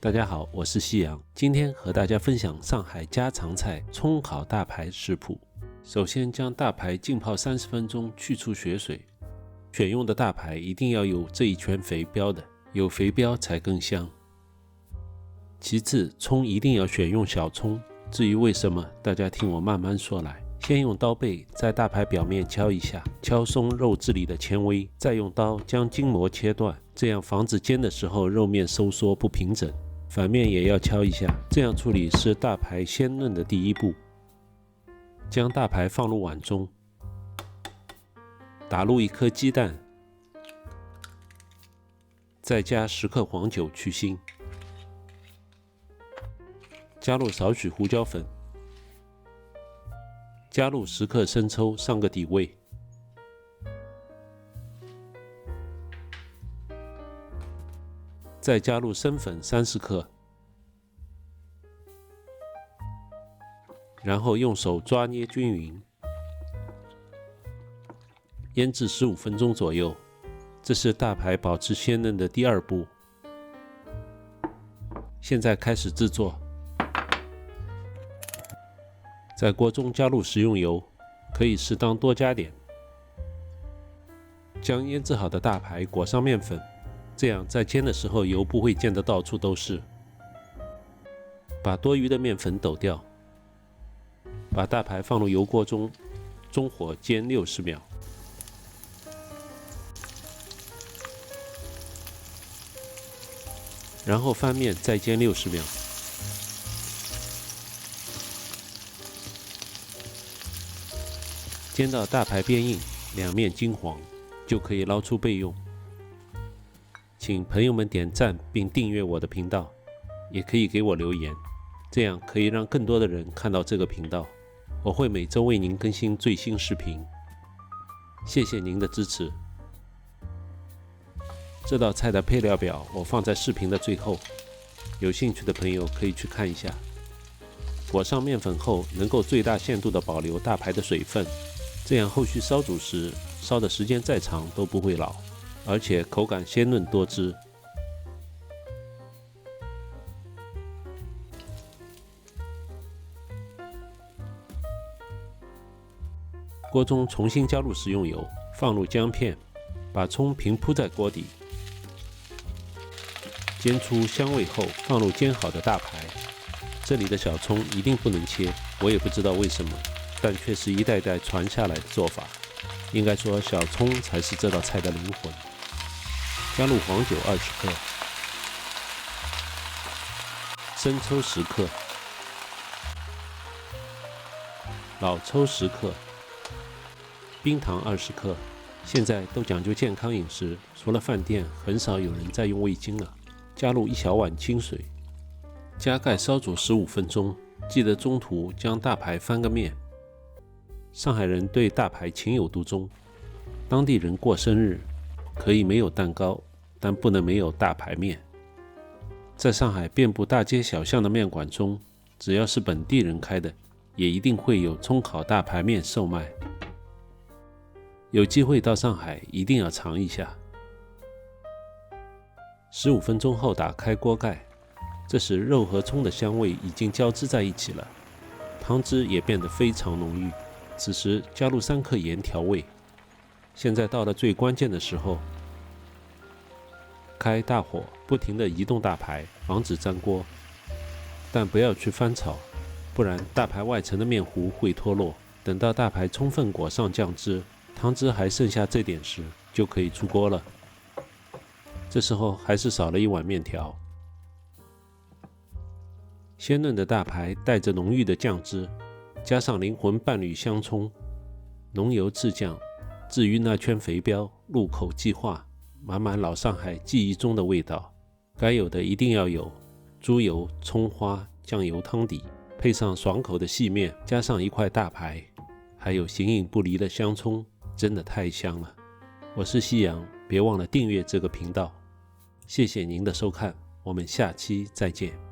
大家好，我是夕阳，今天和大家分享上海家常菜葱烤大排食谱。首先将大排浸泡30分钟，去除血水。选用的大排一定要有这一圈肥膘的，有肥膘才更香。其次，葱一定要选用小葱，至于为什么，大家听我慢慢说来。先用刀背在大排表面敲一下，敲松肉质里的纤维，再用刀将筋膜切断，这样防止煎的时候肉面收缩不平整。反面也要敲一下，这样处理是大排鲜嫩的第一步。将大排放入碗中，打入1颗鸡蛋，再加10克黄酒去腥，加入少许胡椒粉，加入10克生抽上个底味，再加入生粉30克，然后用手抓捏均匀，腌制15分钟左右。这是大排保持鲜嫩的第2步。现在开始制作，在锅中加入食用油，可以适当多加点。将腌制好的大排裹上面粉，这样在煎的时候油不会溅得到处都是。把多余的面粉抖掉，把大排放入油锅中，中火煎60秒。然后翻面再煎60秒。煎到大排变硬，两面金黄，就可以捞出备用。请朋友们点赞并订阅我的频道，也可以给我留言，这样可以让更多的人看到这个频道。我会每周为您更新最新视频，谢谢您的支持。这道菜的配料表我放在视频的最后，有兴趣的朋友可以去看一下。裹上面粉后，能够最大限度地保留大排的水分，这样后续烧煮时，烧的时间再长都不会老，而且口感鲜嫩多汁。锅中重新加入食用油，放入姜片，把葱平铺在锅底。煎出香味后，放入煎好的大排。这里的小葱一定不能切，我也不知道为什么，但却是一代代传下来的做法。应该说，小葱才是这道菜的灵魂。加入黄酒20克，生抽10克，老抽10克，冰糖20克。现在都讲究健康饮食，除了饭店，很少有人在用味精了。加入1小碗清水，加盖烧煮15分钟，记得中途将大排翻个面。上海人对大排情有独钟，当地人过生日可以没有蛋糕，但不能没有大排面。在上海遍布大街小巷的面馆中，只要是本地人开的，也一定会有葱烤大排面售卖。有机会到上海一定要尝一下。15分钟后打开锅盖，这时肉和葱的香味已经交织在一起了，汤汁也变得非常浓郁。此时加入3克盐调味。现在到了最关键的时候，开大火，不停地移动大排，防止粘锅，但不要去翻炒，不然大排外层的面糊会脱落。等到大排充分裹上酱汁，汤汁还剩下这点时，就可以出锅了。这时候还是少了1碗面条。鲜嫩的大排带着浓郁的酱汁，加上灵魂伴侣香葱，浓油赤酱，至于那圈肥膘，入口即化，满满老上海记忆中的味道。该有的一定要有：猪油、葱花、酱油汤底，配上爽口的细面，加上1块大排，还有形影不离的香葱，真的太香了。我是夕阳，别忘了订阅这个频道。谢谢您的收看，我们下期再见。